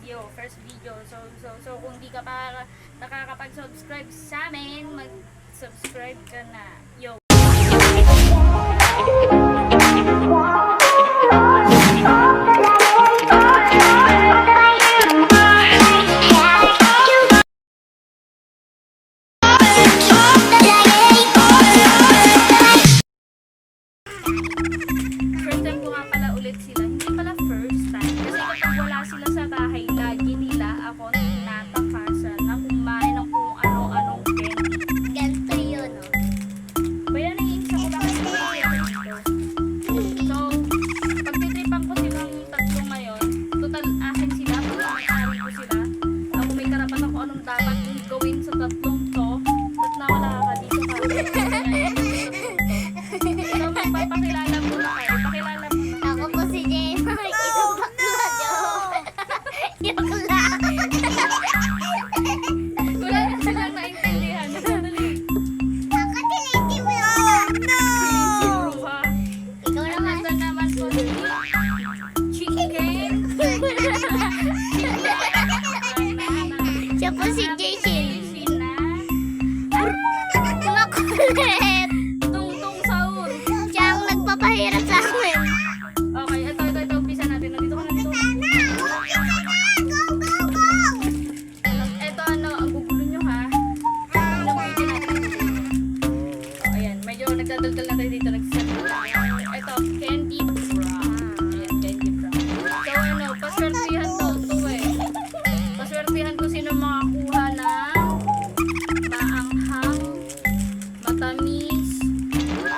video, first video. So kung di ka pa nakakapag-subscribe sa amin, mag-subscribe ka na. Yo! First time ko nga pala ulit sila. Hindi pala first time. Kasi kapag wala sila sa bahay, lagi nila ako tinatakasan na kumain ng kung ano-anong candy. Ganito yun, no? Kaya naiinsa ko bakit hindi sila dito. So, pagtitripan ko silang tatlo ngayon, total akin sila, may-ari ko sila. Ako may karapatan ko anong dapat gawin sa tatlong to. Ba't nawala ka dito ka? So, magpapakilala mo na kayo. Pakilala mo na. Ako po si Jema. Isang bakla, joke. Joke lang. Wala na silang naintindihan. Dali. Ako tiniti mo yun. Sino ba? Ikaw naman. Ito naman po si Chicken. Siya po si Jason. Sina. Makulit. Tungtong Saur. Siya ang nagpapahirap sa amin. Okay, ito. Umpisa natin. Nandito ka na dito. Ito ang gugulo nyo ha. Pinamigin natin. Ayan, medyo nagdadaldal na tayo dito. Nagsiset na tayo. Ito, candy brown. Ayan, candy brown. So paswertihan daw ito eh. Paswertihan ko sino makakuha ng maanghang, matamis,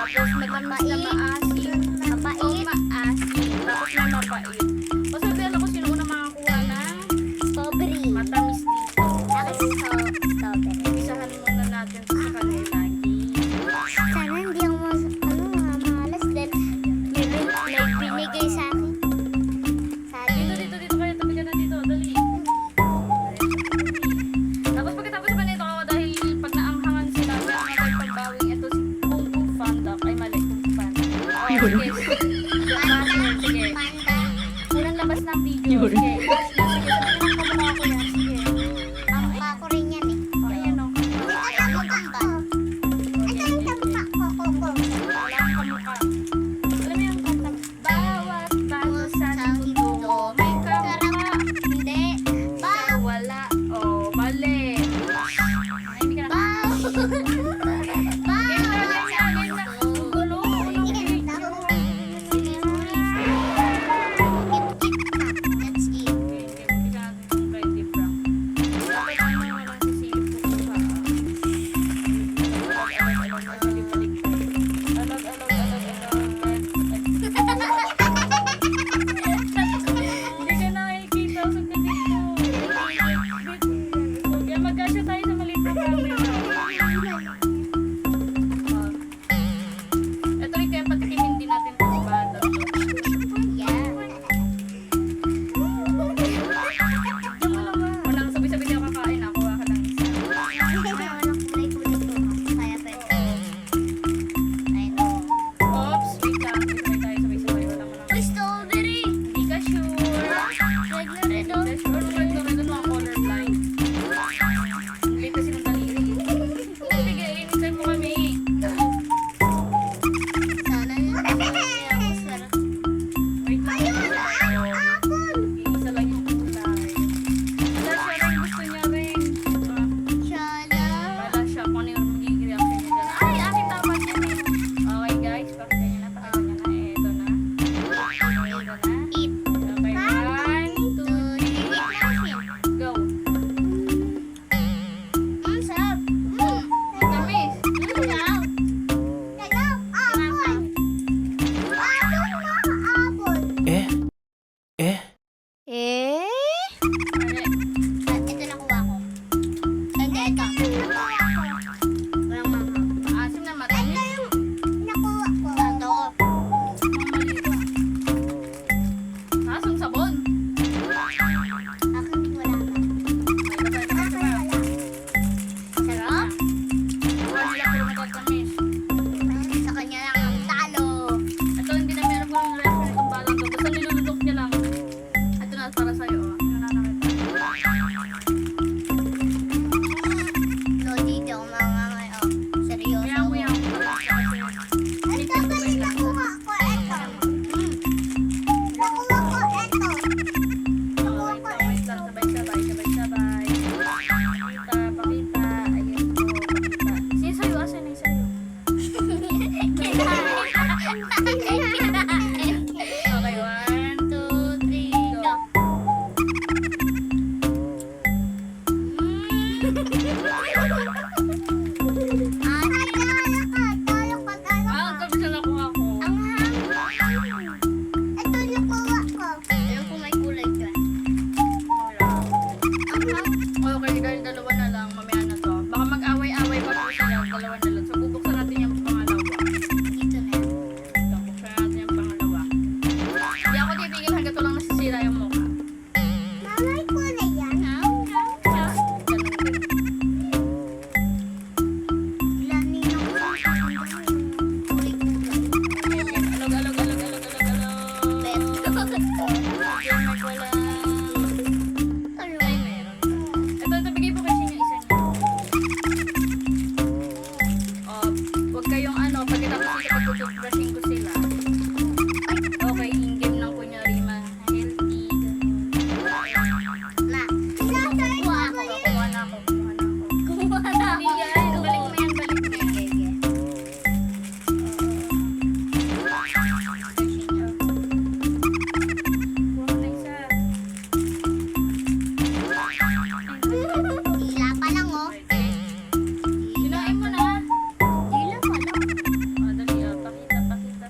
tapos matamis na maasim, Mapait. maasim, tapos na mapait. Paswertihan ako sino una makakuha ng Strawberry. matamis dito. Ako si strawberry. Isahan muna natin ito sa kanila. Sana hindi ako malas din. May binigay sa akin. Sabi, Dito kayo. Tabi ka na dito. Dali. Tapos pagkatapos pa nito ako dahil pag naanghangan sila, meron na tayo pagbawing ito si Kung Fu Panda. Ay mali, Kung Fu Panda. Okay, sige. panda. Unang labas ng video. Sige. Sige, sabihin mo muna ako yan. Sige. Kamukha ko rin yan eh. O, ayan o. Ano kamba? Ano yung kamba ko? Walang kamukha. Alam mo yung kanta? Bawat bago sa mundo may kamukha. Hindi. Sa wala. O, mali. Ay, hindi ka na. Let's eat. Okay, 1, 2, 3, go. Ah, ang tapos na nakuha ko. Ayun kung may kulay ka. Okay, dahil dalawa na lang, mamaya na to. Baka mag-away-away pa po sila, dalawa na lang. So, bubuksan natin yung pangalawa. Dito na. Ito, buksan natin yung pangalawa. Hindi ako titigil hanggang ito lang nasisira yung mukha. May kulay yan. Ganun din. Lani ng kulay. Alog, alog, alog, alog, alog, alog. Diyan may wala. Ay, meron. Ito, bigay po kasi yung isa niya. Huwag kayong pagkatapos ito pag-toothbrushing ko sila. Okay, in-game lang kunyari, ma-healthy. Ma, kuha ako. Kuha na ako. Kuha na Hindi ako. yan, balik mo yan, balik mo yan. Kuha ko na isa. Hila pa lang, oh. Okay. Sinain mo na. Hila pa lang. Dali, pakita.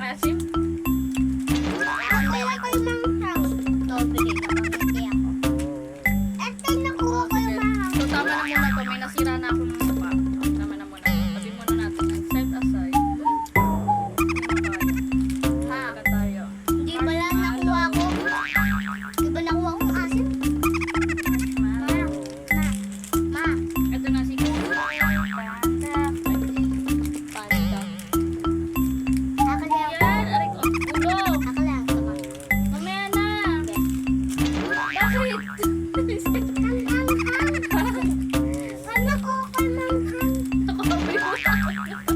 Asim? So, tama na muna to. May nasira na akong mukha. Tama na muna. Tabi muna natin. Set aside. Ha, tayo. Di ba lang nakuha ko? Di ba nakuha kong asim? Ma, Ito na si Kuya. Panda. akala Yan, aray ko. Ulo. akala ko ba? Mamaya na. Bakit? Ano ko kay manghang?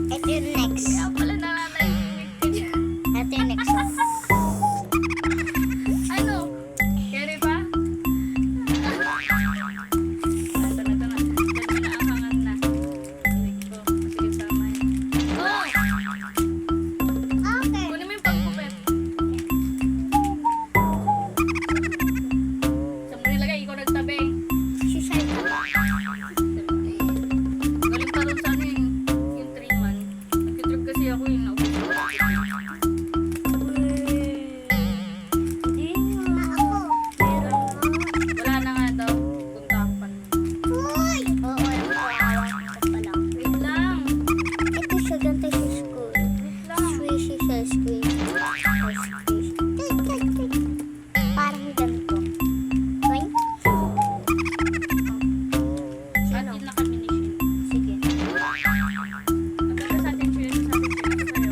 Ito yung next. Kaya pala nakakainig ka dyan. Ito yung next. Ano? Carry pa? Ito na. Dahil na naahangan na. Balik ko. Sige, tama yan. Oh! Okay. Kunin mo yung pagpupet. Saan mo nilagay? Ikaw nagtabi. Sisay ka. Galing pa rin sa ano yung 3-man. Nag-trip kasi ako yung naubos ko. Ma, ako. Wala na nga daw. Punta ako pa. Uy! Oo, alam ko. Awan ko pa lang. Wait lang. Ito siya, ganito sa school. Wait lang. Squishy siya, squishy. Parang ganito. Boing. Atin na kami ni Shin. Sige. Nagkaka sa atin siya. Sa atin siya.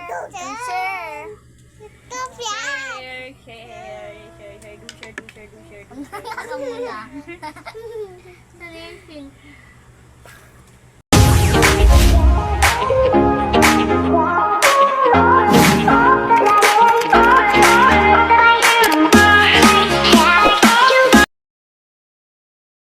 Share. YouTube yan. Share. Do share. Ako muna. Sorry,